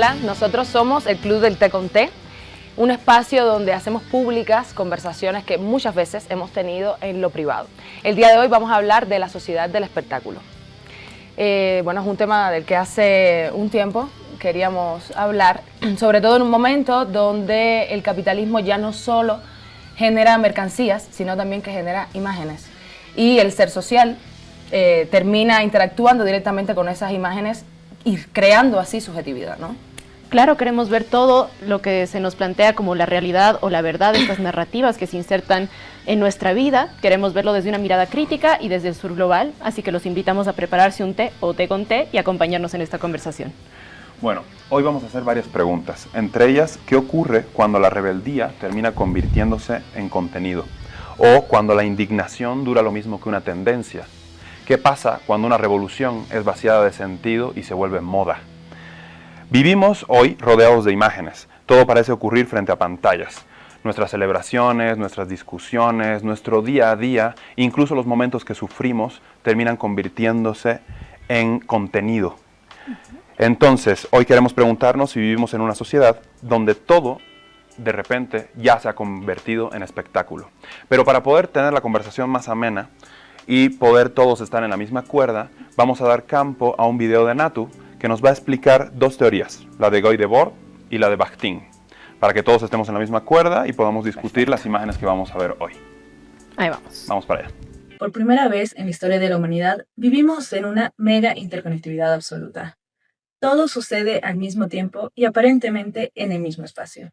Hola, nosotros somos el Club del Té con Té, un espacio donde hacemos públicas conversaciones que muchas veces hemos tenido en lo privado. El día de hoy vamos a hablar de la sociedad del espectáculo. Bueno, es un tema del que hace un tiempo queríamos hablar, sobre todo en un momento donde el capitalismo ya no solo genera mercancías, sino también que genera imágenes. Y el ser social termina interactuando directamente con esas imágenes y creando así subjetividad, ¿no? Claro, queremos ver todo lo que se nos plantea como la realidad o la verdad, estas narrativas que se insertan en nuestra vida. Queremos verlo desde una mirada crítica y desde el sur global, así que los invitamos a prepararse un té o té con té y acompañarnos en esta conversación. Bueno, hoy vamos a hacer varias preguntas, entre ellas, ¿qué ocurre cuando la rebeldía termina convirtiéndose en contenido? O cuando la indignación dura lo mismo que una tendencia. ¿Qué pasa cuando una revolución es vaciada de sentido y se vuelve moda? Vivimos hoy rodeados de imágenes. Todo parece ocurrir frente a pantallas. Nuestras celebraciones, nuestras discusiones, nuestro día a día, incluso los momentos que sufrimos, terminan convirtiéndose en contenido. Entonces, hoy queremos preguntarnos si vivimos en una sociedad donde todo, de repente, ya se ha convertido en espectáculo. Pero para poder tener la conversación más amena y poder todos estar en la misma cuerda, vamos a dar campo a un video de Natu que nos va a explicar dos teorías, la de Guy Debord y la de Bakhtin, para que todos estemos en la misma cuerda y podamos discutir las imágenes que vamos a ver hoy. Ahí vamos. Vamos para allá. Por primera vez en la historia de la humanidad, vivimos en una mega interconectividad absoluta. Todo sucede al mismo tiempo y aparentemente en el mismo espacio.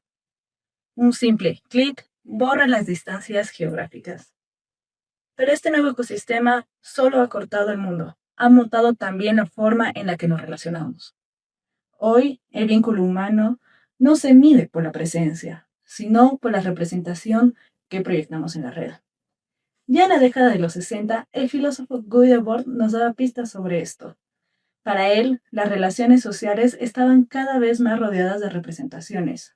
Un simple clic borra las distancias geográficas. Pero este nuevo ecosistema solo ha cortado el mundo. Ha mutado también la forma en la que nos relacionamos. Hoy, el vínculo humano no se mide por la presencia, sino por la representación que proyectamos en la red. Ya en la década de los 60, el filósofo Guy Debord nos daba pistas sobre esto. Para él, las relaciones sociales estaban cada vez más rodeadas de representaciones.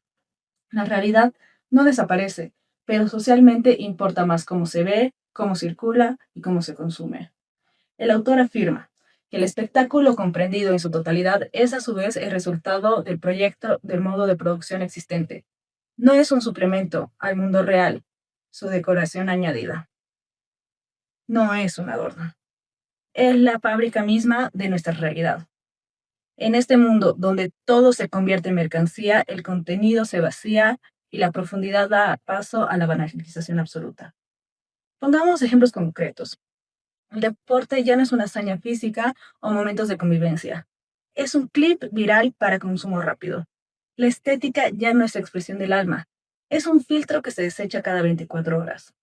La realidad no desaparece, pero socialmente importa más cómo se ve, cómo circula y cómo se consume. El autor afirma que el espectáculo comprendido en su totalidad es a su vez el resultado del proyecto del modo de producción existente. No es un suplemento al mundo real, su decoración añadida. No es un adorno. Es la fábrica misma de nuestra realidad. En este mundo donde todo se convierte en mercancía, el contenido se vacía y la profundidad da paso a la banalización absoluta. Pongamos ejemplos concretos. El deporte ya no es una hazaña física o momentos de convivencia. Es un clip viral para consumo rápido. La estética ya no es expresión del alma. Es un filtro que se desecha cada 24 horas.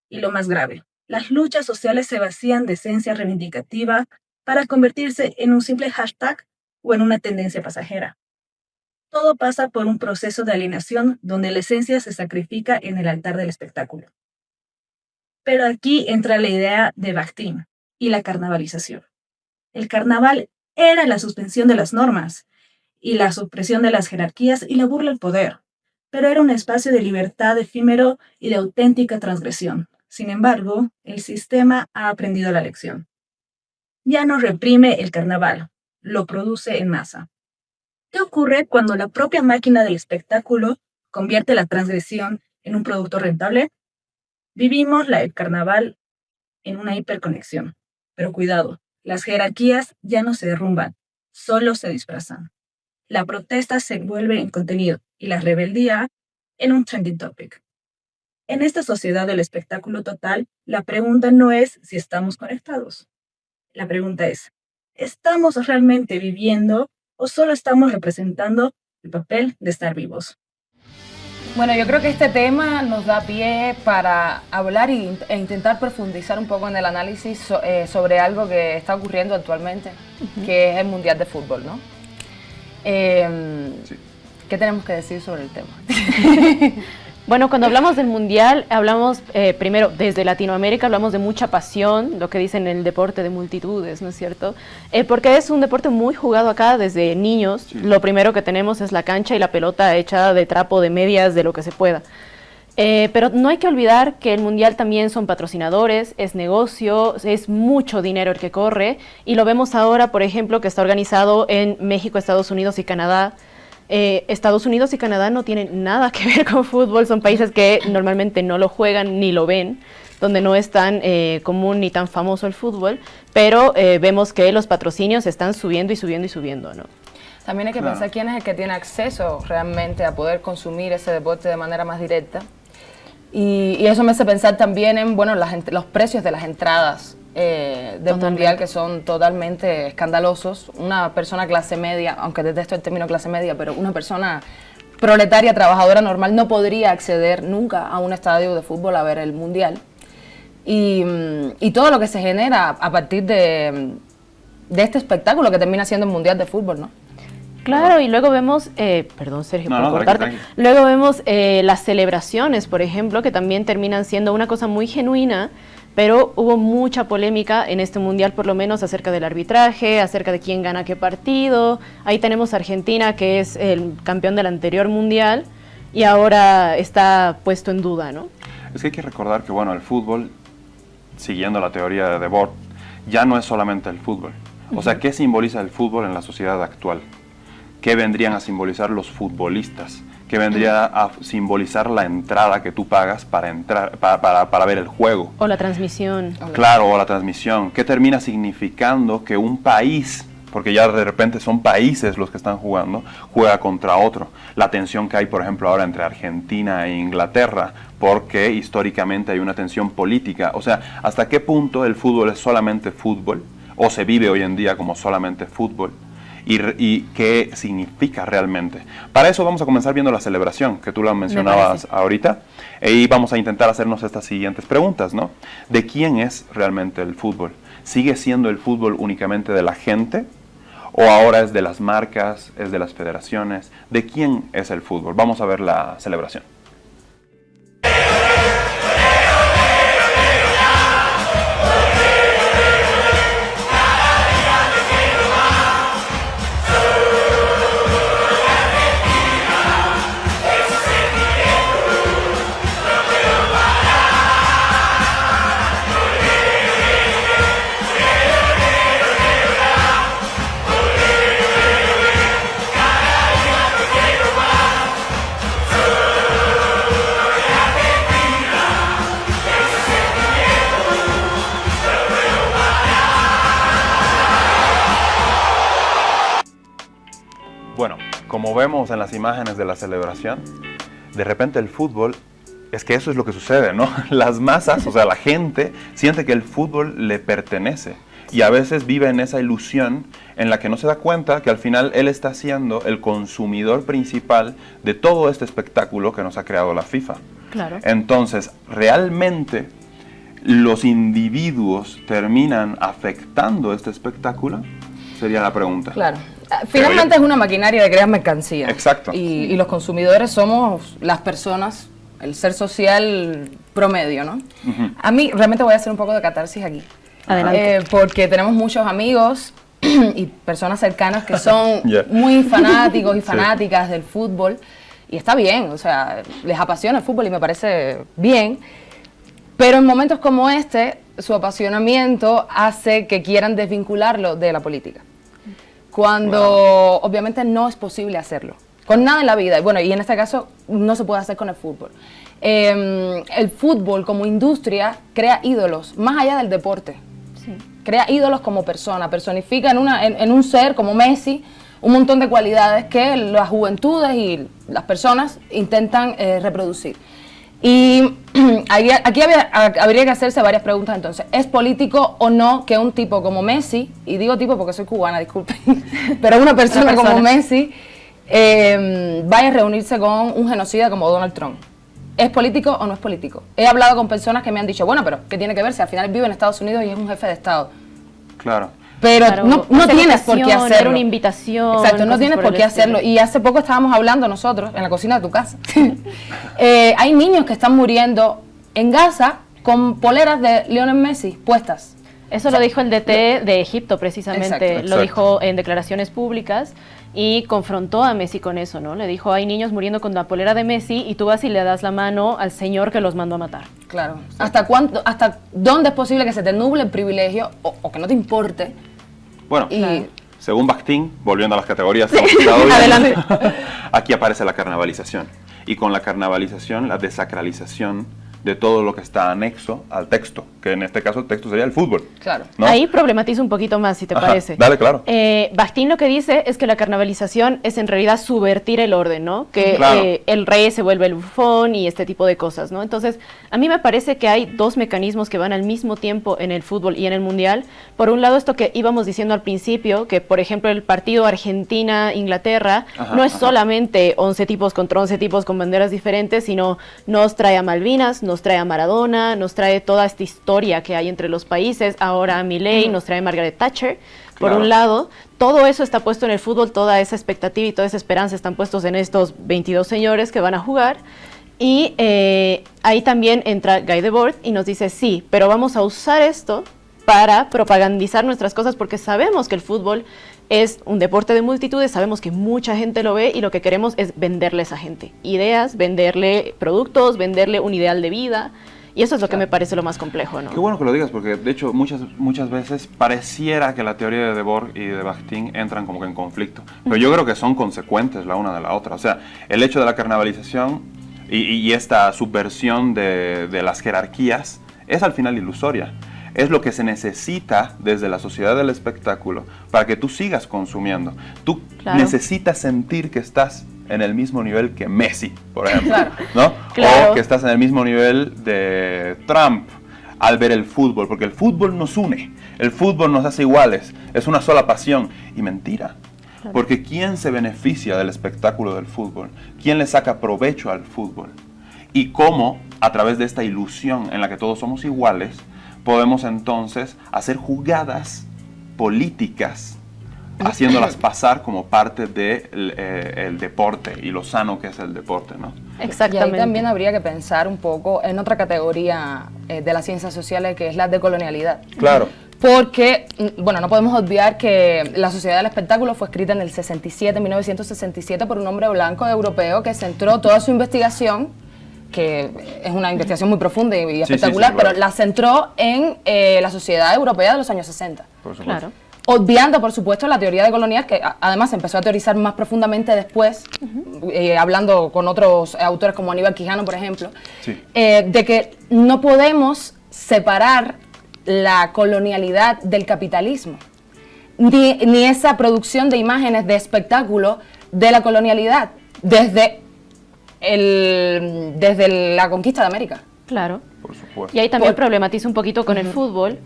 Y lo más grave, las luchas sociales se vacían de esencia reivindicativa para convertirse en un simple hashtag o en una tendencia pasajera. Todo pasa por un proceso de alienación donde la esencia se sacrifica en el altar del espectáculo. Pero aquí entra la idea de Bakhtin y la carnavalización. El carnaval era la suspensión de las normas y la supresión de las jerarquías y la burla al poder, pero era un espacio de libertad efímero y de auténtica transgresión. Sin embargo, el sistema ha aprendido la lección. Ya no reprime el carnaval, lo produce en masa. ¿Qué ocurre cuando la propia máquina del espectáculo convierte la transgresión en un producto rentable? Vivimos el carnaval en una hiperconexión. Pero cuidado, las jerarquías ya no se derrumban, solo se disfrazan. La protesta se vuelve en contenido y la rebeldía en un trending topic. En esta sociedad del espectáculo total, la pregunta no es si estamos conectados. La pregunta es, ¿estamos realmente viviendo o solo estamos representando el papel de estar vivos? Bueno, yo creo que este tema nos da pie para hablar e intentar profundizar un poco en el análisis sobre algo que está ocurriendo actualmente, que es el Mundial de Fútbol, ¿no? Sí. ¿Qué tenemos que decir sobre el tema? Bueno, cuando hablamos del Mundial, hablamos primero desde Latinoamérica, hablamos de mucha pasión, lo que dicen el deporte de multitudes, ¿no es cierto? Porque es un deporte muy jugado acá desde niños. Sí. Lo primero que tenemos es la cancha y la pelota hecha de trapo, de medias, de lo que se pueda. Pero no hay que olvidar que el Mundial también son patrocinadores, es negocio, es mucho dinero el que corre, y lo vemos ahora, por ejemplo, que está organizado en México, Estados Unidos y Canadá. Estados Unidos y Canadá no tienen nada que ver con fútbol, son países que normalmente no lo juegan ni lo ven, donde no es tan común ni tan famoso el fútbol, pero vemos que los patrocinios están subiendo y subiendo y subiendo, ¿no? También hay que pensar quién es el que tiene acceso realmente a poder consumir ese deporte de manera más directa. Y eso me hace pensar también en, bueno, los precios de las entradas del Mundial, que son totalmente escandalosos. Una persona clase media, aunque detesto el término clase media, pero una persona proletaria, trabajadora normal, no podría acceder nunca a un estadio de fútbol a ver el Mundial. Y todo lo que se genera a partir de este espectáculo que termina siendo el Mundial de fútbol, ¿no? Claro, y luego vemos, perdón Sergio por cortarte, tranqui. luego vemos las celebraciones, por ejemplo, que también terminan siendo una cosa muy genuina, pero hubo mucha polémica en este Mundial, por lo menos acerca del arbitraje, acerca de quién gana qué partido. Ahí tenemos a Argentina, que es el campeón del anterior Mundial, y ahora está puesto en duda, ¿no? Es que hay que recordar que, bueno, el fútbol, siguiendo la teoría de Debord, ya no es solamente el fútbol. O sea, ¿qué simboliza el fútbol en la sociedad actual? ¿Qué vendrían a simbolizar los futbolistas? ¿Qué vendría a simbolizar la entrada que tú pagas para entrar, para ver el juego? O la transmisión. Claro, o la transmisión. ¿Qué termina significando que un país, porque ya de repente son países los que están jugando, juega contra otro? La tensión que hay, por ejemplo, ahora entre Argentina e Inglaterra, porque históricamente hay una tensión política. O sea, ¿hasta qué punto el fútbol es solamente fútbol? ¿O se vive hoy en día como solamente fútbol? Y qué significa realmente. Para eso vamos a comenzar viendo la celebración, que tú la mencionabas ahorita, y vamos a intentar hacernos estas siguientes preguntas, ¿no? ¿De quién es realmente el fútbol? ¿Sigue siendo el fútbol únicamente de la gente? ¿O ahora es de las marcas, es de las federaciones? ¿De quién es el fútbol? Vamos a ver la celebración. Bueno, como vemos en las imágenes de la celebración, de repente el fútbol, es que eso es lo que sucede, ¿no? Las masas, o sea, la gente, siente que el fútbol le pertenece y a veces vive en esa ilusión en la que no se da cuenta que al final él está siendo el consumidor principal de todo este espectáculo que nos ha creado la FIFA. Claro. Entonces, realmente los individuos terminan afectando este espectáculo, sería la pregunta. Claro. Finalmente es una maquinaria de crear mercancía. Exacto. Y los consumidores somos las personas, el ser social promedio, ¿no? A mí realmente voy a hacer un poco de catarsis aquí. Adelante. Porque tenemos muchos amigos y personas cercanas que son muy fanáticos y fanáticas del fútbol. Y está bien, o sea, les apasiona el fútbol y me parece bien. Pero en momentos como este, su apasionamiento hace que quieran desvincularlo de la política. Cuando obviamente no es posible hacerlo. Con nada en la vida. Bueno, y en este caso no se puede hacer con el fútbol. El fútbol como industria crea ídolos, más allá del deporte. Sí. Crea ídolos como persona, personifica en un ser como Messi un montón de cualidades que las juventudes y las personas intentan reproducir. Y aquí habría que hacerse varias preguntas entonces. ¿Es político o no que un tipo como Messi, y digo tipo porque soy cubana, disculpen, pero una persona como Messi vaya a reunirse con un genocida como Donald Trump? ¿Es político o no es político? He hablado con personas que me han dicho, bueno, pero ¿qué tiene que ver si al final vive en Estados Unidos y es un jefe de Estado? Claro. Pero claro, no tienes por qué hacerlo. Era una invitación. Exacto, no tienes por qué hacerlo. Y hace poco estábamos hablando nosotros, en la cocina de tu casa. Hay niños que están muriendo en Gaza con poleras de Lionel Messi puestas. Eso lo dijo el DT de Egipto, precisamente. Exacto. Lo dijo en declaraciones públicas. y confrontó a Messi con eso, ¿no? Le dijo, hay niños muriendo con la polera de Messi y tú vas y le das la mano al señor que los mandó a matar. Claro. ¿Hasta dónde es posible que se te nuble el privilegio o que no te importe? Bueno, Y según Bakhtin, volviendo a las categorías que hemos estado viendo, Adelante. aquí aparece la carnavalización. Y con la carnavalización, la desacralización de todo lo que está anexo al texto, que en este caso el texto sería el fútbol. claro. ¿no? Ahí problematiza un poquito más, si te Ajá, parece. dale, claro. Bakhtin lo que dice es que la carnavalización es en realidad subvertir el orden, ¿no? Que Claro. el rey se vuelve el bufón y este tipo de cosas, ¿no? Entonces, a mí me parece que hay dos mecanismos que van al mismo tiempo en el fútbol y en el mundial. Por un lado, esto que íbamos diciendo al principio, que por ejemplo el partido Argentina-Inglaterra no es solamente 11 tipos contra 11 tipos con banderas diferentes, sino nos trae a Malvinas, nos trae a Maradona, nos trae toda esta historia que hay entre los países, ahora a Milei, nos trae a Margaret Thatcher. Por Claro. un lado, todo eso está puesto en el fútbol, toda esa expectativa y toda esa esperanza están puestos en estos 22 señores que van a jugar. Y ahí también entra Guy Debord y nos dice, sí, pero vamos a usar esto para propagandizar nuestras cosas porque sabemos que el fútbol es un deporte de multitudes, sabemos que mucha gente lo ve y lo que queremos es venderle a esa gente ideas, venderle productos, venderle un ideal de vida. Y eso es lo que me parece lo más complejo, ¿no? Qué bueno que lo digas, porque de hecho muchas veces pareciera que la teoría de Debord y de Bakhtin entran como que en conflicto. Pero yo creo que son consecuentes la una de la otra. O sea, el hecho de la carnavalización y esta subversión de las jerarquías es al final ilusoria. Es lo que se necesita desde la sociedad del espectáculo para que tú sigas consumiendo. Tú Claro. necesitas sentir que estás en el mismo nivel que Messi, por ejemplo, Claro. ¿no? Claro. O que estás en el mismo nivel de Trump al ver el fútbol, porque el fútbol nos une, el fútbol nos hace iguales, es una sola pasión. Y mentira, porque ¿quién se beneficia del espectáculo del fútbol? ¿Quién le saca provecho al fútbol? Y cómo, a través de esta ilusión en la que todos somos iguales, podemos entonces hacer jugadas políticas, haciéndolas pasar como parte del deporte y lo sano que es el deporte, ¿no? Exactamente. Y ahí también habría que pensar un poco en otra categoría de las ciencias sociales que es la decolonialidad. Claro. Porque, bueno, no podemos obviar que la sociedad del espectáculo fue escrita en el 67, 1967, por un hombre blanco europeo que centró toda su investigación, que es una investigación muy profunda y espectacular, sí, claro. pero la centró en la sociedad europea de los años 60. Por supuesto. Claro. Obviando, por supuesto, la teoría decolonial, que además se empezó a teorizar más profundamente después, hablando con otros autores como Aníbal Quijano, por ejemplo, Sí. de que no podemos separar la colonialidad del capitalismo, ni esa producción de imágenes de espectáculo de la colonialidad desde la conquista de América. Claro. Por supuesto. Y ahí también problematiza un poquito con el fútbol.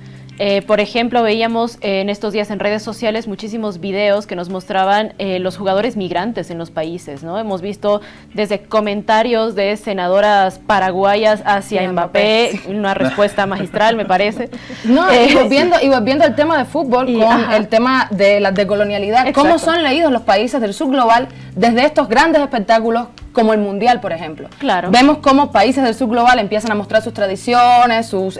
Por ejemplo, veíamos en estos días en redes sociales muchísimos videos que nos mostraban los jugadores migrantes en los países, ¿no? Hemos visto desde comentarios de senadoras paraguayas hacia Sí, Mbappé, Mbappé, sí. una respuesta magistral, me parece. No, y volviendo al tema de fútbol, Y, con ajá. el tema de la decolonialidad, Exacto. cómo son leídos los países del sur global desde estos grandes espectáculos como el Mundial, por ejemplo. Claro. Vemos cómo países del sur global empiezan a mostrar sus tradiciones, sus,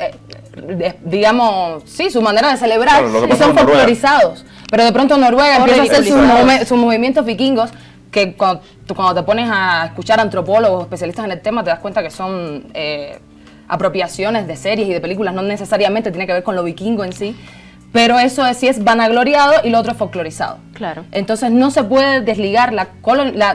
digamos, sí, su manera de celebrar, Claro, lo que y pasó son en Noruega. folclorizados. Pero de pronto Noruega O empieza a hacer ridiculizados. sus movimientos vikingos, que cuando te pones a escuchar antropólogos, especialistas en el tema, te das cuenta que son apropiaciones de series y de películas, no necesariamente tiene que ver con lo vikingo en sí, pero eso sí es vanagloriado y lo otro es folclorizado. Claro. Entonces no se puede desligar la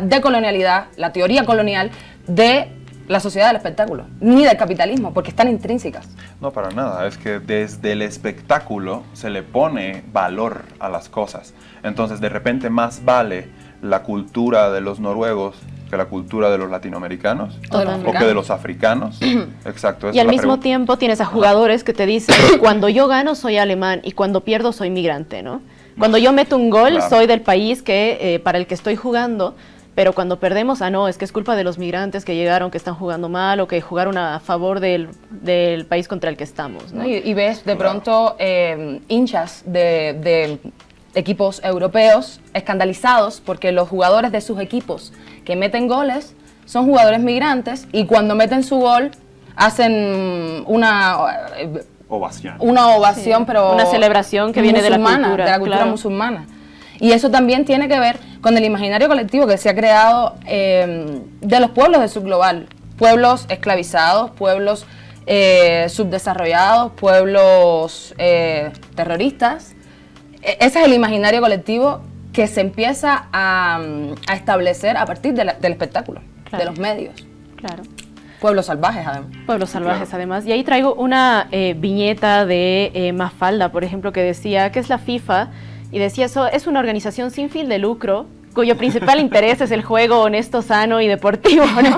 decolonialidad, la teoría colonial, de la sociedad del espectáculo, ni del capitalismo, porque están intrínsecas. No, para nada. Es que desde el espectáculo se le pone valor a las cosas. Entonces, de repente, más vale la cultura de los noruegos que la cultura de los latinoamericanos Totalmente. o que de los africanos. Exacto. esa Y es al la mismo pregunta. tiempo tienes a jugadores que te dicen, cuando yo gano soy alemán y cuando pierdo soy migrante, ¿no? Cuando yo meto un gol Claro. soy del país que para el que estoy jugando, pero cuando perdemos, no, es que es culpa de los migrantes que llegaron, que están jugando mal o que jugaron a favor del país contra el que estamos, ¿no? ¿No? Y ves de pronto hinchas de equipos europeos escandalizados porque los jugadores de sus equipos que meten goles son jugadores migrantes y cuando meten su gol hacen una Ovación. ovación, Sí. pero Una celebración que viene de la musulmana, cultura, de la cultura claro. musulmana. Y eso también tiene que ver con el imaginario colectivo que se ha creado de los pueblos del sur global, pueblos esclavizados, pueblos subdesarrollados, pueblos terroristas. Ese es el imaginario colectivo que se empieza a establecer a partir del espectáculo, Claro. de los medios. Claro. Pueblos salvajes, además. Pueblos salvajes, además. Y ahí traigo una viñeta de Mafalda, por ejemplo, que decía que es la FIFA, y decía eso, es una organización sin fin de lucro, cuyo principal interés es el juego honesto, sano y deportivo, ¿no?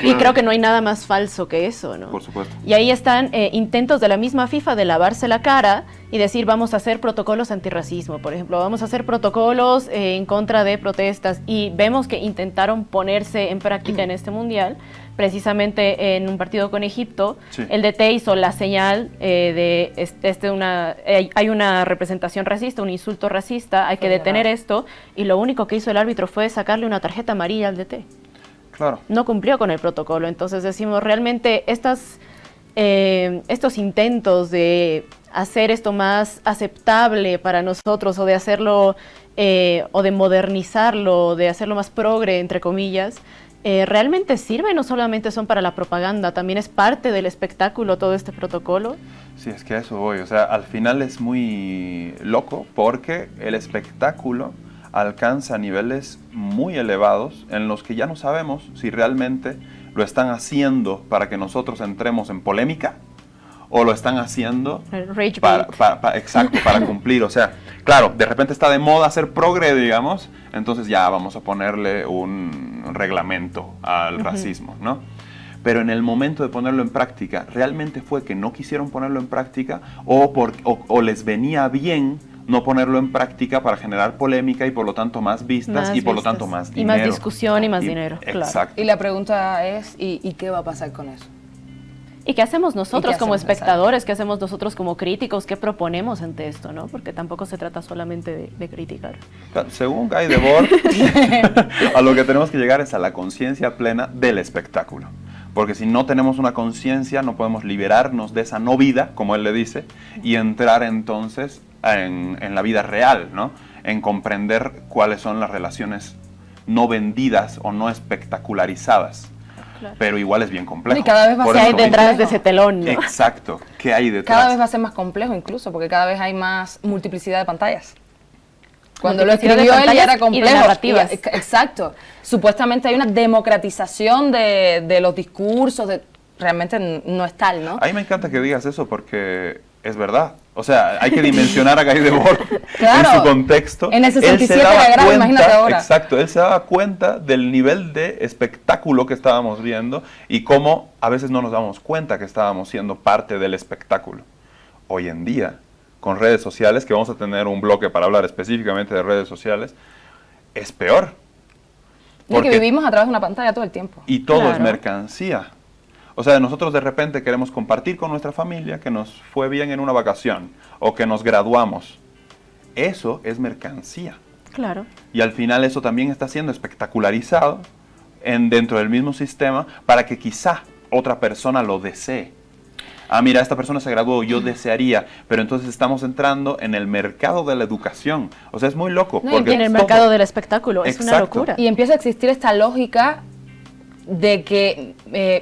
Y creo que no hay nada más falso que eso, ¿no? Por supuesto. Y ahí están intentos de la misma FIFA de lavarse la cara y decir vamos a hacer protocolos antirracismo, por ejemplo, vamos a hacer protocolos en contra de protestas, y vemos que intentaron ponerse en práctica en este mundial, precisamente en un partido con Egipto. Sí. El DT hizo la señal hay una representación racista, un insulto racista, hay que detener esto, y lo único que hizo el árbitro fue sacarle una tarjeta amarilla al DT. Claro. No cumplió con el protocolo. Entonces decimos, realmente estos intentos de hacer esto más aceptable para nosotros, o de hacerlo, o de modernizarlo, de hacerlo más progre, entre comillas, realmente sirve, no solamente son para la propaganda, también es parte del espectáculo todo este protocolo. Sí, es que a eso voy. O sea, al final es muy loco porque el espectáculo alcanza niveles muy elevados en los que ya no sabemos si realmente lo están haciendo para que nosotros entremos en polémica o lo están haciendo Rage para, bait. exacto, para cumplir. O sea, claro, de repente está de moda ser progre, digamos, entonces ya vamos a ponerle un reglamento al racismo, ¿no? Pero en el momento de ponerlo en práctica, ¿realmente fue que no quisieron ponerlo en práctica o les venía bien no ponerlo en práctica para generar polémica y por lo tanto más vistas y por lo tanto más y dinero? más discusión y más dinero, claro. Exacto. Y la pregunta es, ¿y qué va a pasar con eso? ¿Y qué hacemos nosotros qué como hacemos? espectadores? ¿Qué hacemos nosotros como críticos? ¿Qué proponemos ante esto, no? Porque tampoco se trata solamente de criticar. Según Guy Debord, a lo que tenemos que llegar es a la conciencia plena del espectáculo. Porque si no tenemos una conciencia, no podemos liberarnos de esa no vida, como él le dice, y entrar entonces en la vida real, ¿no? En comprender cuáles son las relaciones no vendidas o no espectacularizadas. Claro. Pero igual es bien complejo. Y cada vez va a Por ¿Qué ser hay eso detrás mismo. de ese telón, no? Exacto, ¿qué hay detrás? Cada vez va a ser más complejo incluso, porque cada vez hay más multiplicidad de pantallas. Cuando lo Multiplicidad de escribió él ya era pantallas y de complejo. narrativas. Exacto. Supuestamente hay una democratización de los discursos, realmente no es tal, ¿no? A mí me encanta que digas eso porque es verdad. O sea, hay que dimensionar a Guy Debord Claro. en su contexto. En el Él 67 se daba era grave, cuenta, imagínate ahora. Exacto, él se daba cuenta del nivel de espectáculo que estábamos viendo y cómo a veces no nos damos cuenta que estábamos siendo parte del espectáculo. Hoy en día, con redes sociales, que vamos a tener un bloque para hablar específicamente de redes sociales, es peor. Porque vivimos a través de una pantalla todo el tiempo. Y todo es Claro. mercancía. O sea, nosotros de repente queremos compartir con nuestra familia que nos fue bien en una vacación o que nos graduamos. Eso es mercancía. Claro. Y al final eso también está siendo espectacularizado dentro del mismo sistema para que quizá otra persona lo desee. Ah, mira, esta persona se graduó, yo desearía, pero entonces estamos entrando en el mercado de la educación. O sea, es muy loco. No, y porque En el todo- mercado del espectáculo, es una Exacto. locura. Y empieza a existir esta lógica de que,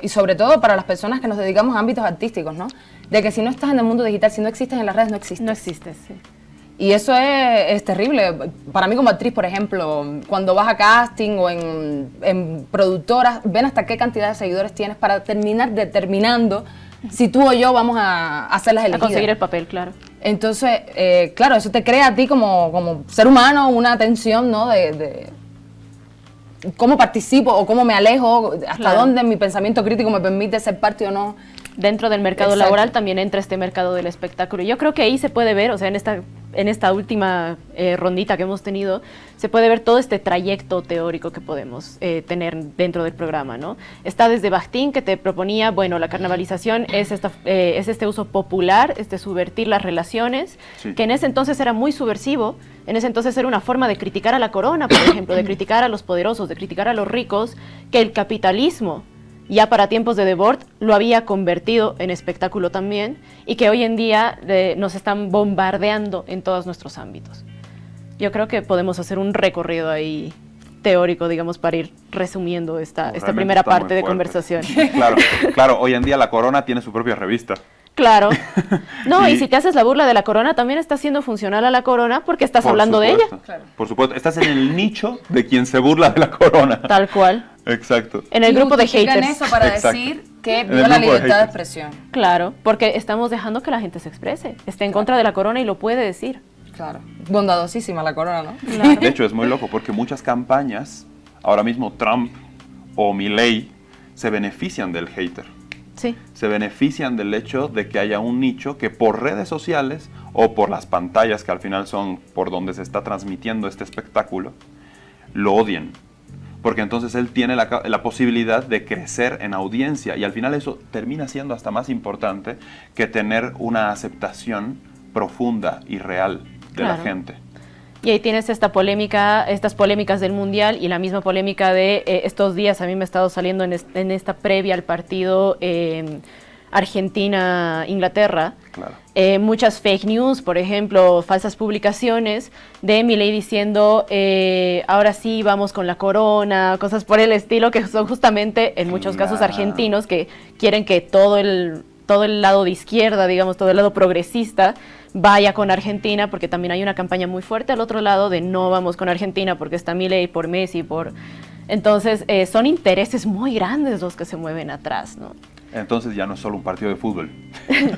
y sobre todo para las personas que nos dedicamos a ámbitos artísticos, ¿no? De que si no estás en el mundo digital, si no existes en las redes, no existes. No existe, sí. Y eso es terrible. Para mí como actriz, por ejemplo, cuando vas a casting o en productoras, ven hasta qué cantidad de seguidores tienes para terminar determinando si tú o yo vamos a hacer las A elegidas. conseguir el papel, claro. Entonces, claro, eso te crea a ti como ser humano una tensión, ¿no? De cómo participo o cómo me alejo, hasta Claro. dónde mi pensamiento crítico me permite ser parte o no. Dentro del mercado Exacto. laboral también entra este mercado del espectáculo. Yo creo que ahí se puede ver, o sea, en esta última rondita que hemos tenido, se puede ver todo este trayecto teórico que podemos tener dentro del programa, ¿no? Está desde Bakhtin, que te proponía, bueno, la carnavalización es este uso popular, subvertir las relaciones, Sí. que en ese entonces era muy subversivo. En ese entonces era una forma de criticar a la corona, por ejemplo, de criticar a los poderosos, de criticar a los ricos, que el capitalismo ya para tiempos de Debord lo había convertido en espectáculo también, y que hoy en día nos están bombardeando en todos nuestros ámbitos. Yo creo que podemos hacer un recorrido ahí teórico, digamos, para ir resumiendo esta primera parte de conversación. Claro, hoy en día la Corona tiene su propia revista. Claro. No, y si te haces la burla de la Corona, también estás siendo funcional a la Corona porque estás hablando de ella. Claro. Por supuesto, estás en el nicho de quien se burla de la Corona. Tal cual. Exacto. En el grupo de justifican haters. eso para Exacto. decir que En el viola la grupo de libertad de haters. expresión. Claro, porque estamos dejando que la gente se exprese. Esté en contra de la Corona y lo puede decir. Claro. Bondadosísima la Corona, ¿no? Claro. De hecho, es muy loco porque muchas campañas, ahora mismo Trump o Milei, se benefician del hater. Sí. Se benefician del hecho de que haya un nicho que por redes sociales o por las pantallas que al final son por donde se está transmitiendo este espectáculo, lo odien. Porque entonces él tiene la posibilidad de crecer en audiencia y al final eso termina siendo hasta más importante que tener una aceptación profunda y real de la Claro. gente. Y ahí tienes esta polémica, estas polémicas del Mundial y la misma polémica de estos días. A mí me ha estado saliendo en esta previa al partido Argentina-Inglaterra. Claro. Muchas fake news, por ejemplo, falsas publicaciones de Milei diciendo ahora sí vamos con la Corona, cosas por el estilo, que son justamente en muchos casos Claro. argentinos que quieren que todo el lado de izquierda, digamos, todo el lado progresista vaya con Argentina, porque también hay una campaña muy fuerte al otro lado de no vamos con Argentina porque está Milei, por Messi, por... Entonces, son intereses muy grandes los que se mueven atrás, ¿no? Entonces ya no es solo un partido de fútbol.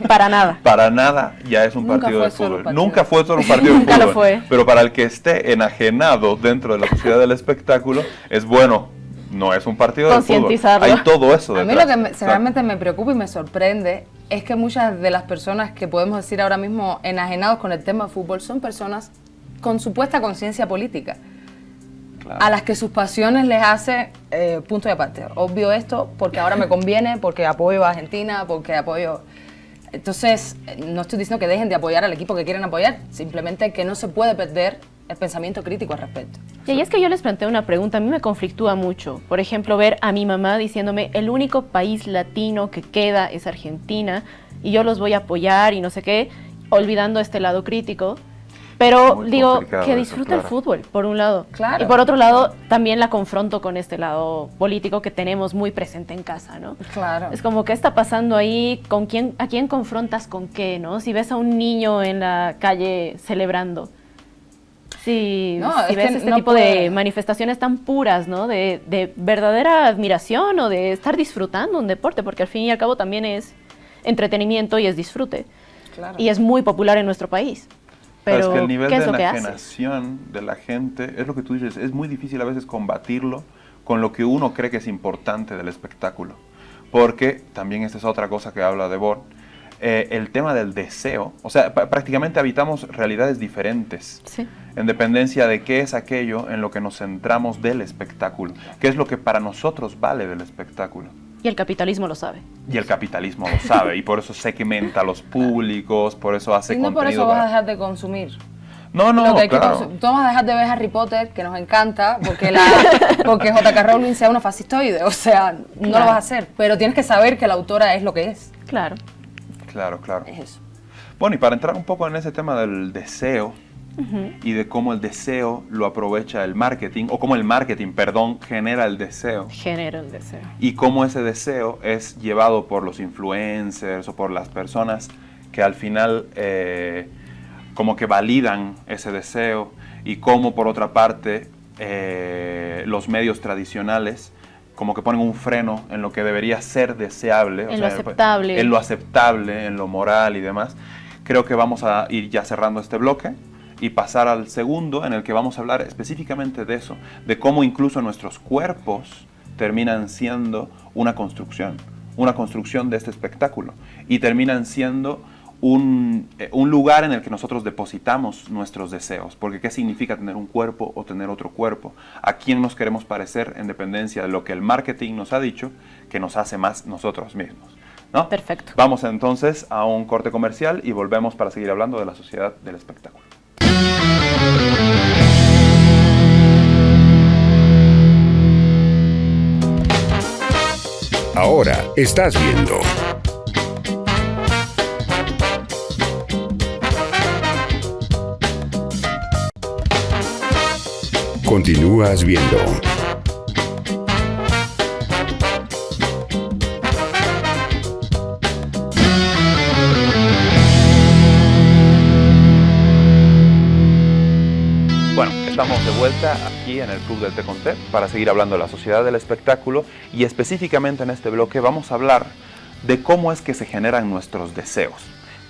Para nada. Para nada ya es un Nunca partido fue de solo fútbol. partido. Nunca fue solo un partido de Nunca fútbol. lo fue. Pero para el que esté enajenado dentro de la sociedad del espectáculo, es bueno. No es un partido de fútbol. Concientizarlo. Hay todo eso A mí detrás. lo que Exacto. realmente me preocupa y me sorprende es que muchas de las personas que podemos decir ahora mismo enajenados con el tema de fútbol son personas con supuesta conciencia política, Claro. a las que sus pasiones les hace punto de aparte. Obvio esto porque ahora me conviene, porque apoyo a Argentina, porque apoyo... Entonces, no estoy diciendo que dejen de apoyar al equipo que quieren apoyar, simplemente que no se puede perder el pensamiento crítico al respecto. Y ahí es que yo les planteo una pregunta, a mí me conflictúa mucho. Por ejemplo, ver a mi mamá diciéndome, el único país latino que queda es Argentina y yo los voy a apoyar y no sé qué, olvidando este lado crítico. Pero Muy digo, complicado que eso, disfrute claro. el fútbol, por un lado. Claro. Y por otro lado, también la confronto con este lado político que tenemos muy presente en casa, ¿no? Claro. Es como, ¿qué está pasando ahí? ¿A quién confrontas con qué, no? Si ves a un niño en la calle celebrando. Si No, si es ves que este no tipo puede. de manifestaciones tan puras, ¿no? De verdadera admiración o de estar disfrutando un deporte, porque al fin y al cabo también es entretenimiento y es disfrute. Claro. Y es muy popular en nuestro país. Pero, es que el nivel ¿qué es de lo que hace? enajenación de la gente, es lo que tú dices, es muy difícil a veces combatirlo con lo que uno cree que es importante del espectáculo. Porque también esta es otra cosa que habla de Born, el tema del deseo, o sea, prácticamente habitamos realidades diferentes. Sí. En dependencia de qué es aquello en lo que nos centramos del espectáculo, qué es lo que para nosotros vale del espectáculo. Y el capitalismo lo sabe. Y el capitalismo lo sabe, y por eso segmenta a los públicos, por eso hace Y no por contenido. eso vas a para- dejar de consumir. No, no, Lo que hay que claro. tú vas a dejar de ver Harry Potter, que nos encanta, porque J.K. Rowling sea una fascistoide. O sea, no Claro. lo vas a hacer. Pero tienes que saber que la autora es lo que es. Claro. Claro, claro. Es eso. Bueno, y para entrar un poco en ese tema del deseo y de cómo el deseo lo aprovecha el marketing, o cómo el marketing, perdón, genera el deseo. Genera el deseo. Y cómo ese deseo es llevado por los influencers o por las personas que al final como que validan ese deseo, y cómo por otra parte los medios tradicionales como que ponen un freno en lo que debería ser deseable. En lo aceptable. En lo aceptable, en lo moral y demás. Creo que vamos a ir ya cerrando este bloque y pasar al segundo, en el que vamos a hablar específicamente de eso, de cómo incluso nuestros cuerpos terminan siendo una construcción de este espectáculo, y terminan siendo un lugar en el que nosotros depositamos nuestros deseos, porque ¿qué significa tener un cuerpo o tener otro cuerpo? ¿A quién nos queremos parecer en dependencia de lo que el marketing nos ha dicho que nos hace más nosotros mismos? ¿No? Perfecto. Vamos entonces a un corte comercial y volvemos para seguir hablando de la sociedad del espectáculo. Ahora estás viendo Continúas viendo. Bueno, estamos de vuelta aquí en el Club del Té con Té para seguir hablando de la sociedad del espectáculo y específicamente en este bloque vamos a hablar de cómo es que se generan nuestros deseos,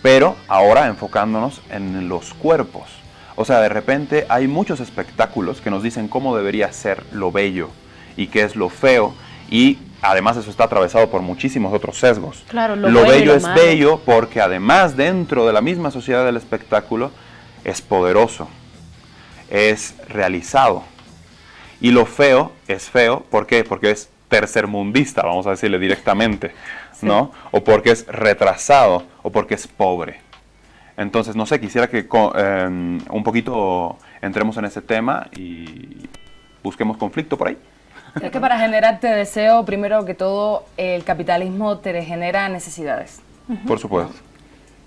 pero ahora enfocándonos en los cuerpos. O sea, de repente hay muchos espectáculos que nos dicen cómo debería ser lo bello y qué es lo feo y además eso está atravesado por muchísimos otros sesgos. Claro, lo bueno y bello lo es malo. bello porque además dentro de la misma sociedad del espectáculo es poderoso, es realizado. Y lo feo es feo, ¿por qué? Porque es tercermundista, vamos a decirle directamente, Sí. ¿no? O porque es retrasado, o porque es pobre. Entonces, no sé, quisiera que un poquito entremos en ese tema y busquemos conflicto por ahí. Es que para generarte deseo, primero que todo, el capitalismo te genera necesidades. Por supuesto.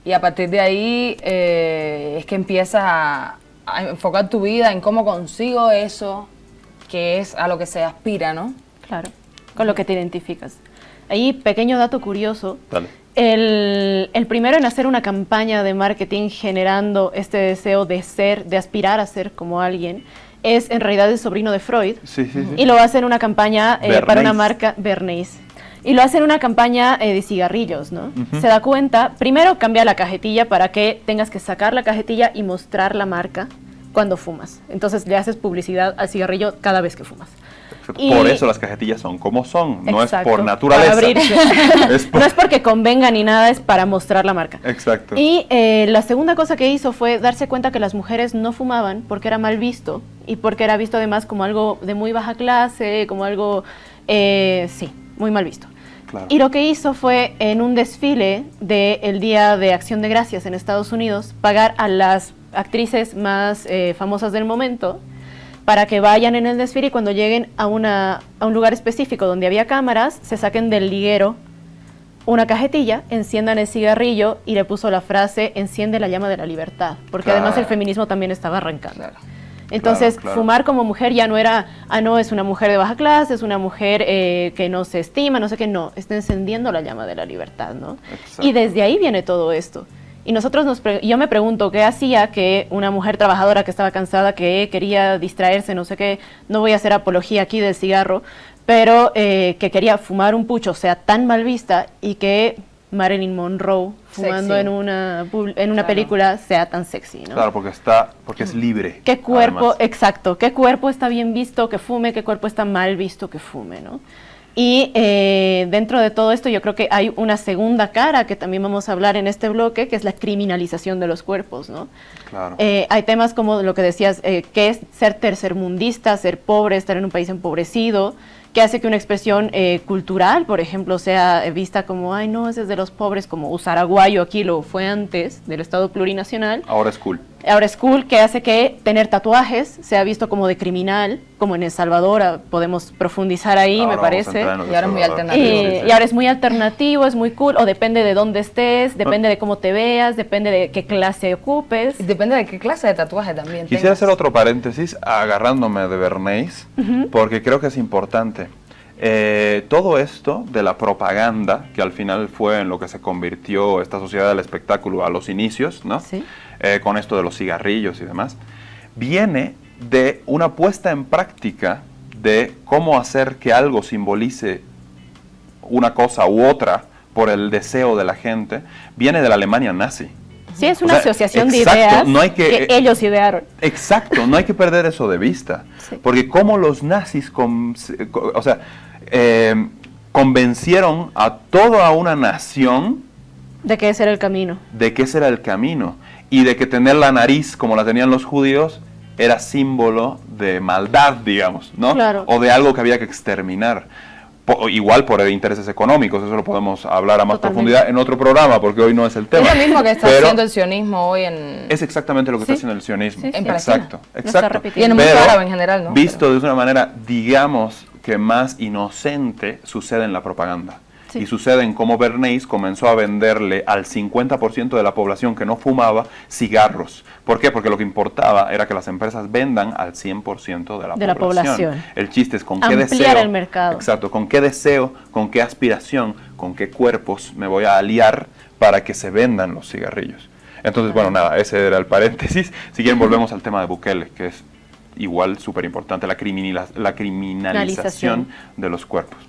Y a partir de ahí es que empiezas a enfocar tu vida en cómo consigo eso, que es a lo que se aspira, ¿no? Claro, con lo que te identificas. Ahí, pequeño dato curioso. Dale. El primero en hacer una campaña de marketing generando este deseo de ser, de aspirar a ser como alguien, es en realidad el sobrino de Freud. Sí, sí, sí. Y lo hace en una campaña para Bernays. una marca, Bernays. Y lo hace en una campaña de cigarrillos, ¿no? Ujú. Se da cuenta, primero cambia la cajetilla para que tengas que sacar la cajetilla y mostrar la marca cuando fumas. Entonces le haces publicidad al cigarrillo cada vez que fumas. Y- Por eso las cajetillas son como son, no Exacto, es por naturaleza. para abrirse. Es por- No es porque convenga ni nada, es para mostrar la marca. Exacto. Y la segunda cosa que hizo fue darse cuenta que las mujeres no fumaban porque era mal visto y porque era visto además como algo de muy baja clase, como algo, sí, muy mal visto. Claro. Y lo que hizo fue, en un desfile del Día de Acción de Gracias en Estados Unidos, pagar a las actrices más famosas del momento para que vayan en el desfile y cuando lleguen a un lugar específico donde había cámaras, se saquen del liguero una cajetilla, enciendan el cigarrillo y le puso la frase, enciende la llama de la libertad, porque Claro. además el feminismo también estaba arrancando. Claro. Entonces, Claro, claro. fumar como mujer ya no era, no, es una mujer de baja clase, es una mujer que no se estima, no sé qué, no, está encendiendo la llama de la libertad, ¿no? Exacto. Y desde ahí viene todo esto. Y nosotros yo me pregunto, ¿qué hacía que una mujer trabajadora que estaba cansada, que quería distraerse, no sé qué, no voy a hacer apología aquí del cigarro, pero que quería fumar un pucho, sea tan mal vista y que Marilyn Monroe fumando Sexy. en una Claro. película sea tan sexy, ¿no? Claro, porque es libre. ¿Qué cuerpo, además. exacto, qué cuerpo está bien visto que fume, qué cuerpo está mal visto que fume, ¿no? Y dentro de todo esto yo creo que hay una segunda cara que también vamos a hablar en este bloque, que es la criminalización de los cuerpos, ¿no? Claro. Hay temas como lo que decías, que es ser tercermundista, ser pobre, estar en un país empobrecido, que hace que una expresión cultural, por ejemplo, sea vista como, ay no, ese es de los pobres, como usar aguayo aquí lo fue antes del Estado plurinacional. Ahora es cool. Ahora es cool, que hace que tener tatuajes sea visto como de criminal, como en El Salvador, podemos profundizar ahí, Ahora me vamos a parece. entrar en lo que Y ahora es muy Salvador. alternativo. Sí, sí, sí. Y ahora es muy alternativo, es muy cool, o depende de dónde estés, depende de cómo te veas, depende de qué clase ocupes. Y depende de qué clase de tatuaje también Quisiera tengas. hacer otro paréntesis agarrándome de Bernays, porque creo que es importante. Todo esto de la propaganda, que al final fue en lo que se convirtió esta sociedad del espectáculo a los inicios, ¿no? Sí. Con esto de los cigarrillos y demás, viene de una puesta en práctica de cómo hacer que algo simbolice una cosa u otra por el deseo de la gente, viene de la Alemania nazi. Sí, es O una sea, asociación de exacto, ideas no hay que- ellos idearon. Exacto, no hay que perder eso de vista. Sí. Porque como los nazis convencieron a toda una nación De que ese era el camino. de que ese era el camino y de que tener la nariz como la tenían los judíos era símbolo de maldad, digamos, ¿no? Claro. O de algo que había que exterminar. Igual por intereses económicos, eso lo podemos hablar a más Totalmente. profundidad en otro programa, porque hoy no es el tema. Es lo mismo que está Pero haciendo el sionismo hoy en... es exactamente lo que está Sí. haciendo el sionismo. Sí, sí. En Exacto, Palestina. Lo está exacto. repitiendo. Y en el mundo Pero árabe en general, ¿no? visto de una manera, digamos, que más inocente sucede en la propaganda. Sí. Y sucede en cómo Bernays comenzó a venderle al 50% de la población que no fumaba cigarros. ¿Por qué? Porque lo que importaba era que las empresas vendan al 100% de la población. El chiste es con qué deseo. Ampliar el mercado. Exacto, con qué deseo, con qué aspiración, con qué cuerpos me voy a aliar para que se vendan los cigarrillos. Entonces, bueno, nada, ese era el paréntesis. Si quieren, volvemos al tema de Bukele, que es igual súper importante, la criminalización de los cuerpos.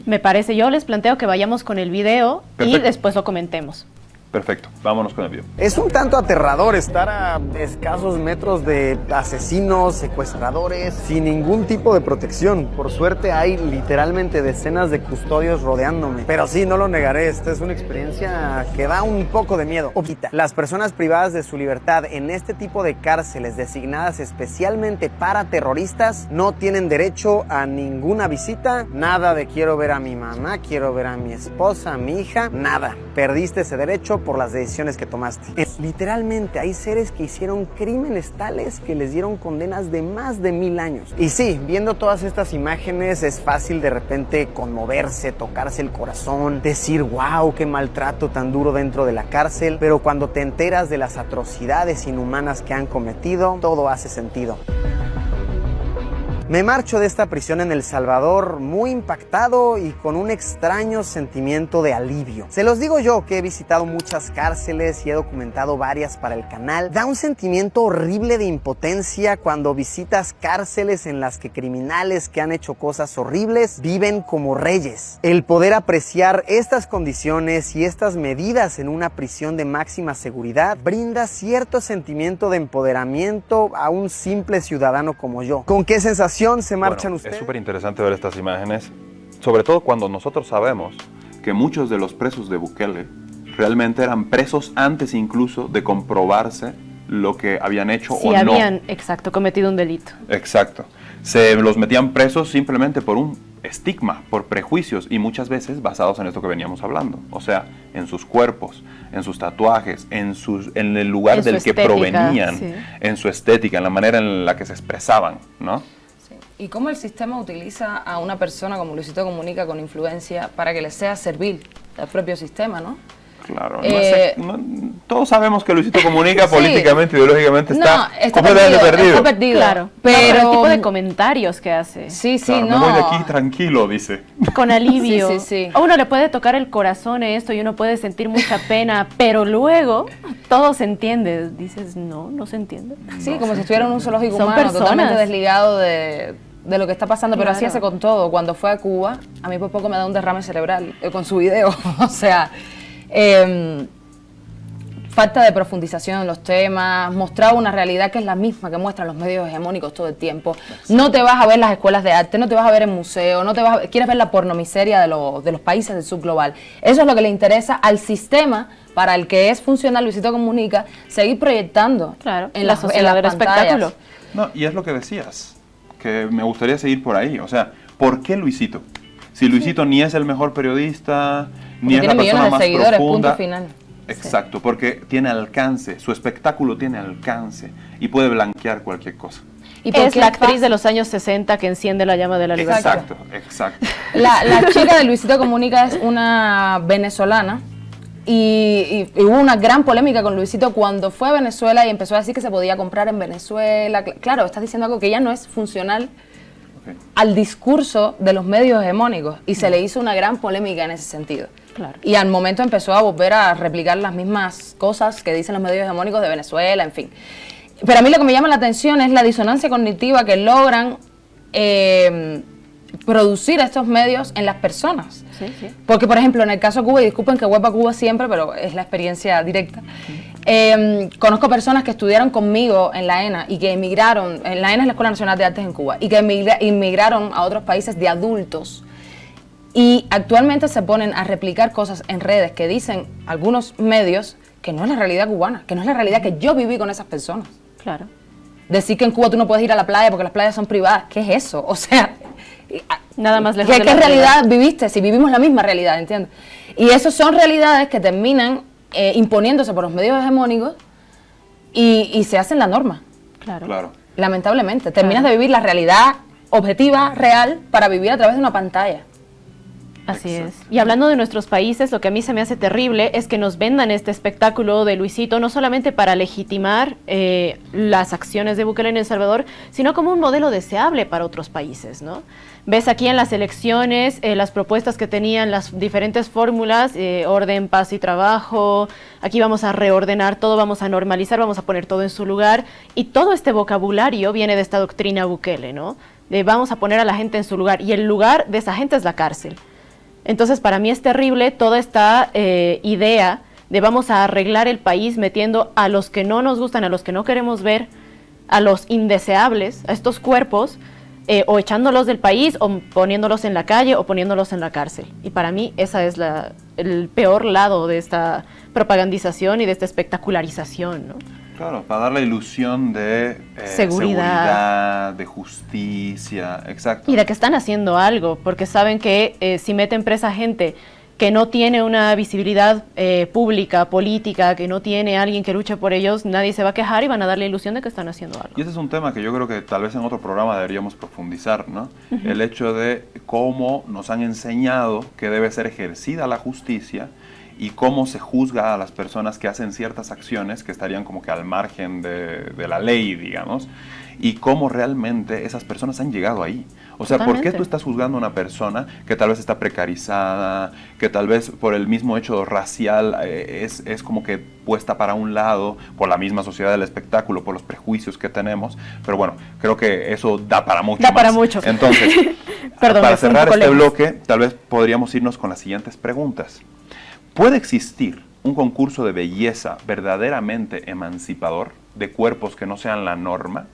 Me parece, yo les planteo que vayamos con el video. Perfecto. Y después lo comentemos. Perfecto, vámonos con el video. Es un tanto aterrador estar a escasos metros de asesinos, secuestradores, sin ningún tipo de protección. Por suerte hay literalmente decenas de custodios rodeándome. Pero sí, no lo negaré, esta es una experiencia que da un poco de miedo. Las personas privadas de su libertad en este tipo de cárceles designadas especialmente para terroristas no tienen derecho a ninguna visita. Nada de quiero ver a mi mamá, quiero ver a mi esposa, a mi hija, nada. Perdiste ese derecho por las decisiones que tomaste. Literalmente hay seres que hicieron crímenes tales que les dieron condenas de más de 1000 años. Y sí, viendo todas estas imágenes es fácil de repente conmoverse, tocarse el corazón, decir wow, qué maltrato tan duro dentro de la cárcel, pero cuando te enteras de las atrocidades inhumanas que han cometido, todo hace sentido. Me marcho de esta prisión en El Salvador muy impactado y con un extraño sentimiento de alivio. Se los digo yo que he visitado muchas cárceles y he documentado varias para el canal. Da un sentimiento horrible de impotencia cuando visitas cárceles en las que criminales que han hecho cosas horribles viven como reyes. El poder apreciar estas condiciones y estas medidas en una prisión de máxima seguridad brinda cierto sentimiento de empoderamiento a un simple ciudadano como yo. ¿Con qué sensación se marchan ustedes? Es súper interesante ver estas imágenes, sobre todo cuando nosotros sabemos que muchos de los presos de Bukele realmente eran presos antes incluso de comprobarse lo que habían hecho o no. Si habían, exacto, cometido un delito. Exacto. Se los metían presos simplemente por un estigma, por prejuicios y muchas veces basados en esto que veníamos hablando. O sea, en sus cuerpos, en sus tatuajes, en el lugar del que provenían, sí, en su estética, en la manera en la que se expresaban, ¿no? Y cómo el sistema utiliza a una persona como Luisito Comunica con influencia para que le sea servil al propio sistema, ¿no? Claro, todos sabemos que Luisito Comunica sí, políticamente, ideológicamente está completamente perdido. Está perdido. Claro, pero el tipo de comentarios que hace. Sí, sí, claro, no. Me voy de aquí tranquilo, dice. Con alivio. Sí, sí, sí. A uno le puede tocar el corazón esto y uno puede sentir mucha pena, pero luego todo se entiende. Dices, no se entiende. Sí, como si estuviera en un zoológico Son humano, personas. totalmente desligado de lo que está pasando, pero Claro. así hace con todo. Cuando fue a Cuba, a mí por poco me da un derrame cerebral con su video. O sea, falta de profundización en los temas, mostrar una realidad que es la misma que muestran los medios hegemónicos todo el tiempo. No te vas a ver las escuelas de arte, no te vas a ver en museos, quieres ver la pornomiseria de los países del subglobal. Eso es lo que le interesa al sistema para el que es funcional Luisito Comunica, seguir proyectando en la sociedad del espectáculo. No, y es lo que decías, que me gustaría seguir por ahí. O sea, ¿por qué Luisito? Si Luisito ni es el mejor periodista, ni es la persona más seguidores, profunda. punto final. Exacto, porque tiene alcance, su espectáculo tiene alcance y puede blanquear cualquier cosa. ¿Y Es la actriz de los años 60 que enciende la llama de la libertad. Exacto. La chica de Luisito Comunica es una venezolana y hubo una gran polémica con Luisito cuando fue a Venezuela y empezó a decir que se podía comprar en Venezuela. Claro, estás diciendo algo que ya no es funcional al discurso de los medios hegemónicos y se le hizo una gran polémica en ese sentido. Claro. Y al momento empezó a volver a replicar las mismas cosas que dicen los medios hegemónicos de Venezuela, en fin. Pero a mí lo que me llama la atención es la disonancia cognitiva que logran producir estos medios en las personas. Sí, sí. Porque, por ejemplo, en el caso de Cuba, y disculpen que vuelva a Cuba siempre, pero es la experiencia directa, conozco personas que estudiaron conmigo en la ENA y que emigraron, en la ENA es la Escuela Nacional de Artes en Cuba, y que emigraron a otros países de adultos. Y actualmente se ponen a replicar cosas en redes que dicen algunos medios que no es la realidad cubana, que no es la realidad que yo viví con esas personas. Claro. Decir que en Cuba tú no puedes ir a la playa porque las playas son privadas, ¿qué es eso? O sea, nada más lejos de ¿qué la realidad viviste? Si vivimos la misma realidad, ¿entiendes? Y esas son realidades que terminan imponiéndose por los medios hegemónicos y se hacen la norma. Claro. Lamentablemente, terminas de vivir la realidad objetiva, real, para vivir a través de una pantalla. Así es. Exacto. Y hablando de nuestros países, lo que a mí se me hace terrible es que nos vendan este espectáculo de Luisito, no solamente para legitimar las acciones de Bukele en El Salvador, sino como un modelo deseable para otros países, ¿no? Ves aquí en las elecciones las propuestas que tenían las diferentes fórmulas, orden, paz y trabajo, aquí vamos a reordenar todo, vamos a normalizar, vamos a poner todo en su lugar, y todo este vocabulario viene de esta doctrina Bukele, ¿no? De vamos a poner a la gente en su lugar, y el lugar de esa gente es la cárcel. Entonces, para mí es terrible toda esta idea de vamos a arreglar el país metiendo a los que no nos gustan, a los que no queremos ver, a los indeseables, a estos cuerpos, o echándolos del país, o poniéndolos en la calle, o poniéndolos en la cárcel. Y para mí esa es el peor lado de esta propagandización y de esta espectacularización, ¿no? Claro, para dar la ilusión de Seguridad. de justicia, exacto. Y de que están haciendo algo, porque saben que si meten presa a gente que no tiene una visibilidad pública, política, que no tiene alguien que luche por ellos, nadie se va a quejar y van a dar la ilusión de que están haciendo algo. Y ese es un tema que yo creo que tal vez en otro programa deberíamos profundizar, ¿no? El hecho de cómo nos han enseñado que debe ser ejercida la justicia y cómo se juzga a las personas que hacen ciertas acciones que estarían como que al margen de la ley, digamos, y cómo realmente esas personas han llegado ahí. O sea, ¿por qué tú estás juzgando a una persona que tal vez está precarizada, que tal vez por el mismo hecho racial es como que puesta para un lado por la misma sociedad del espectáculo, por los prejuicios que tenemos? Pero bueno, creo que eso da para mucho Da más. para mucho. Entonces, Perdón, para fue un cerrar poco este lejos. bloque, tal vez podríamos irnos con las siguientes preguntas. ¿Puede existir un concurso de belleza verdaderamente emancipador de cuerpos que no sean la norma?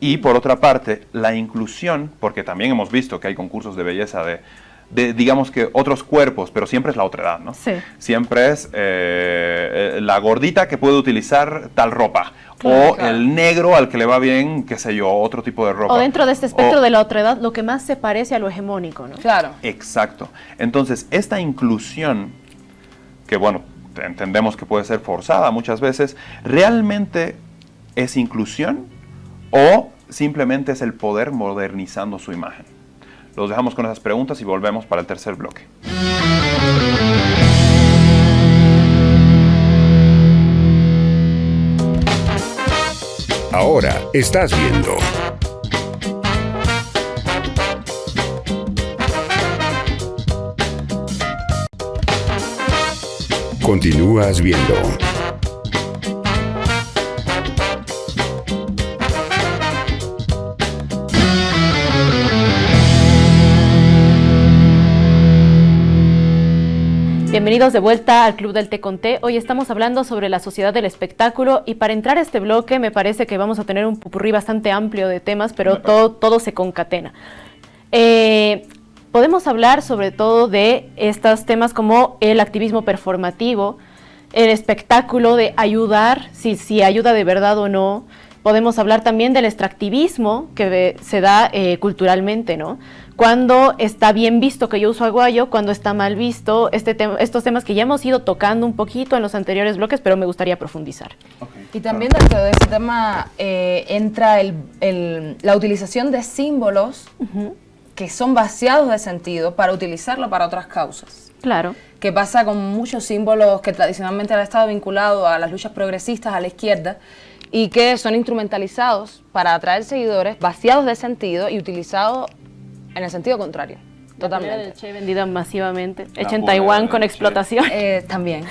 Y por otra parte, la inclusión, porque también hemos visto que hay concursos de belleza de digamos que otros cuerpos, pero siempre es la otredad, ¿no? Sí. Siempre es la gordita que puede utilizar tal ropa, o el negro al que le va bien, qué sé yo, otro tipo de ropa. O dentro de este espectro de la otredad, lo que más se parece a lo hegemónico, ¿no? Claro. Exacto. Entonces, esta inclusión, que bueno, entendemos que puede ser forzada muchas veces, ¿realmente es inclusión o simplemente es el poder modernizando su imagen? Los dejamos con esas preguntas y volvemos para el tercer bloque. Ahora estás viendo. Continúas viendo. Bienvenidos de vuelta al Club del Té con Té. Hoy estamos hablando sobre la sociedad del espectáculo y para entrar a este bloque me parece que vamos a tener un popurrí bastante amplio de temas, pero todo se concatena. Podemos hablar sobre todo de estos temas como el activismo performativo, el espectáculo de ayudar, si ayuda de verdad o no. Podemos hablar también del extractivismo que se da culturalmente, ¿no? Cuando está bien visto que yo uso aguayo, cuando está mal visto, estos temas que ya hemos ido tocando un poquito en los anteriores bloques, pero me gustaría profundizar. Y también dentro de ese tema entra la utilización de símbolos que son vaciados de sentido para utilizarlo para otras causas. Claro. Que pasa con muchos símbolos que tradicionalmente han estado vinculados a las luchas progresistas, a la izquierda, y que son instrumentalizados para atraer seguidores, vaciados de sentido y utilizados en el sentido contrario. La Totalmente. polera del Che vendida masivamente, La hecha en polera Taiwán del con Che. explotación. También.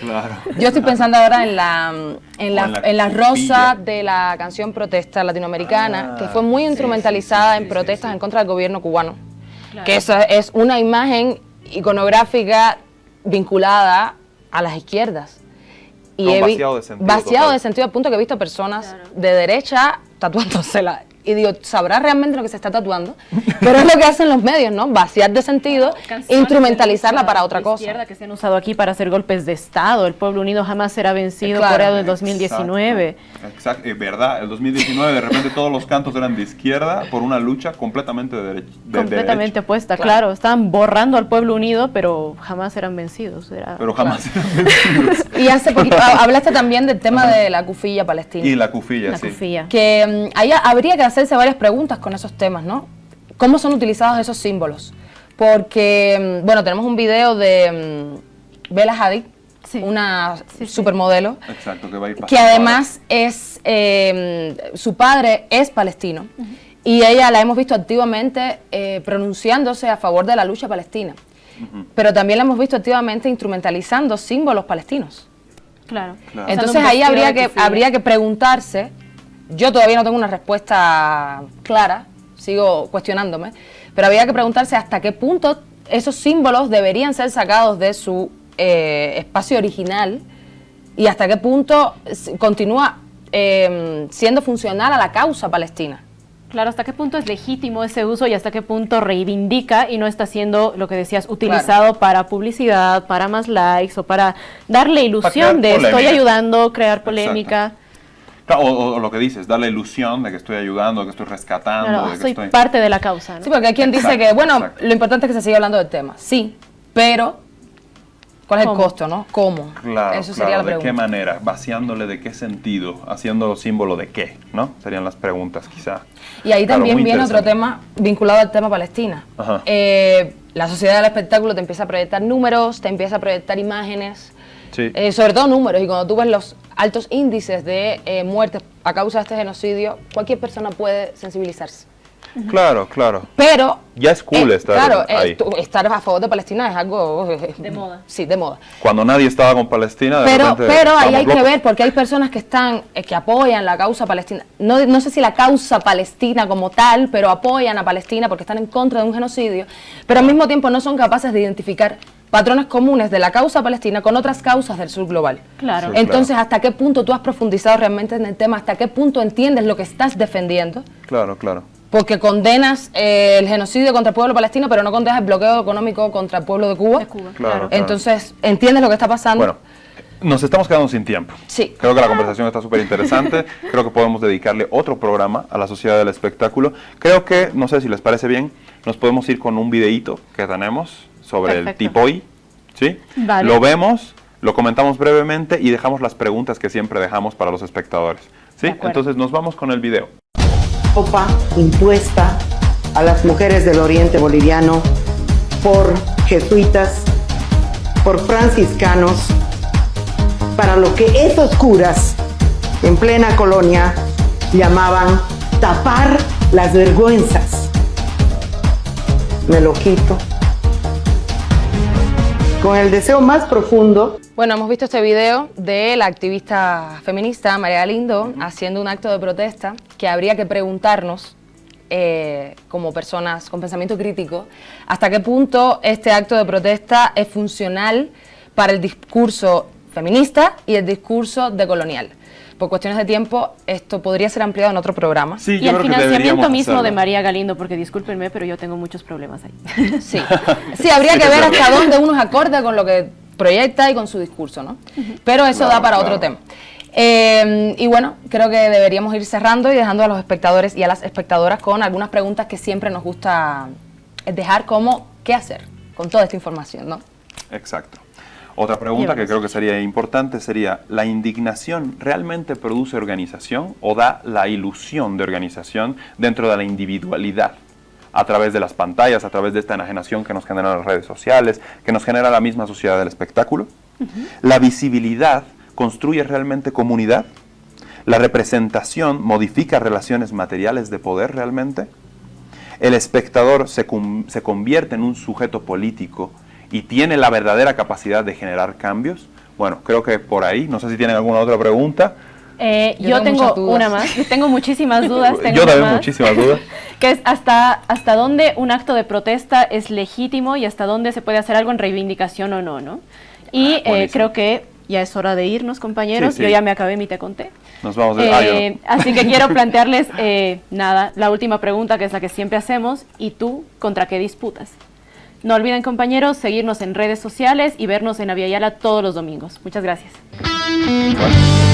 Claro. Yo estoy pensando ahora en la rosa cupilla. de la canción Protesta Latinoamericana, Ah, que fue muy sí, instrumentalizada sí, en protestas sí. en contra del gobierno cubano. Claro. Que esa es una imagen iconográfica vinculada a las izquierdas. No, vaciado de sentido vaciado total. de sentido al punto que he visto personas de derecha tatuándosela. Y digo, ¿sabrá realmente lo que se está tatuando? Pero es lo que hacen los medios, ¿no? Vaciar de sentido, Canciones instrumentalizarla de para otra cosa. izquierda que se han usado aquí para hacer golpes de Estado. El pueblo unido jamás será vencido, Claro. Corea del 2019. Exacto, verdad. El 2019 de repente todos los cantos eran de izquierda por una lucha completamente de Completamente derecha. opuesta, claro. Estaban borrando al pueblo unido, pero jamás eran vencidos. Pero jamás eran vencidos. Y hace poquito hablaste también del tema de la cufilla palestina. Y la cufilla, La sí. cufilla. Que ahí habría que hacerse varias preguntas con esos temas, ¿no? ¿Cómo son utilizados esos símbolos? porque, bueno, tenemos un video de Bella Hadid, Sí. una Sí. supermodelo, Exacto, que va a ir que pasando además es, su padre es palestino, y ella la hemos visto activamente pronunciándose a favor de la lucha palestina, pero también la hemos visto activamente instrumentalizando símbolos palestinos. Claro. Claro. Entonces ahí habría que preguntarse, yo todavía no tengo una respuesta clara, sigo cuestionándome, pero habría que preguntarse hasta qué punto esos símbolos deberían ser sacados de su espacio original y hasta qué punto continúa siendo funcional a la causa palestina. Claro, hasta qué punto es legítimo ese uso y hasta qué punto reivindica y no está siendo, lo que decías, utilizado para publicidad, para más likes o para darle ilusión de crear estoy polémica. ayudando, crear polémica. Claro, o lo que dices, dar la ilusión de que estoy ayudando, de que estoy rescatando, Claro, de que soy estoy... parte de la causa, ¿no? Sí, porque hay quien dice Exacto, que, bueno, exacto. lo importante es que se siga hablando del tema, sí, pero ¿cuál es el ¿Cómo? costo, no? ¿Cómo? Claro, Eso sería la ¿de qué pregunta. manera? ¿Vaciándole de qué sentido? ¿Haciéndolo símbolo de qué? ¿No? Serían las preguntas, quizá. Y ahí Claro, también muy viene otro interesante. tema vinculado al tema Palestina. Ajá. La sociedad del espectáculo te empieza a proyectar números, te empieza a proyectar imágenes, Sí. sobre todo números, y cuando tú ves los altos índices de muertes a causa de este genocidio, cualquier persona puede sensibilizarse. Claro, claro. Pero Ya es cool estar claro, ahí. estar a favor de Palestina es algo De moda. Sí, de moda. Cuando nadie estaba con Palestina, de repente Pero ahí estábamos hay que locos. ver, porque hay personas que están que apoyan la causa palestina. No sé si la causa palestina como tal, pero apoyan a Palestina porque están en contra de un genocidio, pero al mismo tiempo no son capaces de identificar patrones comunes de la causa palestina con otras causas del sur global. Claro. Sí. Entonces, ¿hasta qué punto tú has profundizado realmente en el tema? ¿Hasta qué punto entiendes lo que estás defendiendo? Claro, claro. Porque condenas el genocidio contra el pueblo palestino, pero no condenas el bloqueo económico contra el pueblo de Cuba. De Cuba, Claro. claro. Entonces, ¿entiendes lo que está pasando? Bueno, nos estamos quedando sin tiempo. Sí. Creo que la conversación está súper interesante. Creo que podemos dedicarle otro programa a la sociedad del espectáculo. Creo que, no sé si les parece bien, nos podemos ir con un videíto que tenemos sobre el Perfecto. Tipoy. ¿Sí? Vale. Lo vemos, lo comentamos brevemente y dejamos las preguntas que siempre dejamos para los espectadores. ¿Sí? De acuerdo. Entonces nos vamos con el video. Ropa impuesta a las mujeres del oriente boliviano por jesuitas, por franciscanos, para lo que esos curas en plena colonia llamaban tapar las vergüenzas. Me lo quito con el deseo más profundo. Bueno, hemos visto este video de la activista feminista María Galindo haciendo un acto de protesta que habría que preguntarnos, como personas con pensamiento crítico, hasta qué punto este acto de protesta es funcional para el discurso feminista y el discurso decolonial. Por cuestiones de tiempo, esto podría ser ampliado en otro programa. Sí, Y el financiamiento mismo de María Galindo, porque discúlpenme, pero yo tengo muchos problemas ahí. Sí, sí, habría Sí, que es ver verdad. hasta dónde uno es acorde con lo que proyecta y con su discurso, ¿no? Pero eso Claro, da para claro. otro tema. Y bueno, creo que deberíamos ir cerrando y dejando a los espectadores y a las espectadoras con algunas preguntas que siempre nos gusta dejar, como ¿qué hacer con toda esta información, no? Exacto. Otra pregunta que creo que sería importante sería, ¿la indignación realmente produce organización o da la ilusión de organización dentro de la individualidad? A través de las pantallas, a través de esta enajenación que nos generan las redes sociales, que nos genera la misma sociedad del espectáculo. ¿La visibilidad construye realmente comunidad? ¿La representación modifica relaciones materiales de poder realmente? ¿El espectador se convierte en un sujeto político y tiene la verdadera capacidad de generar cambios? Bueno, creo que por ahí, no sé si tienen alguna otra pregunta. Yo tengo tengo muchas dudas. una más, tengo muchísimas dudas. Tengo Yo una también más, muchísimas dudas. que es hasta dónde un acto de protesta es legítimo y hasta dónde se puede hacer algo en reivindicación o no, ¿no? Y Buenísimo. creo que ya es hora de irnos, compañeros. Sí, sí. Yo ya me acabé mi te conté. Nos vamos a... yo no. Así que quiero plantearles, la última pregunta, que es la que siempre hacemos. ¿Y tú contra qué disputas? No olviden, compañeros, seguirnos en redes sociales y vernos en Avia Yala todos los domingos. Muchas gracias. Bueno.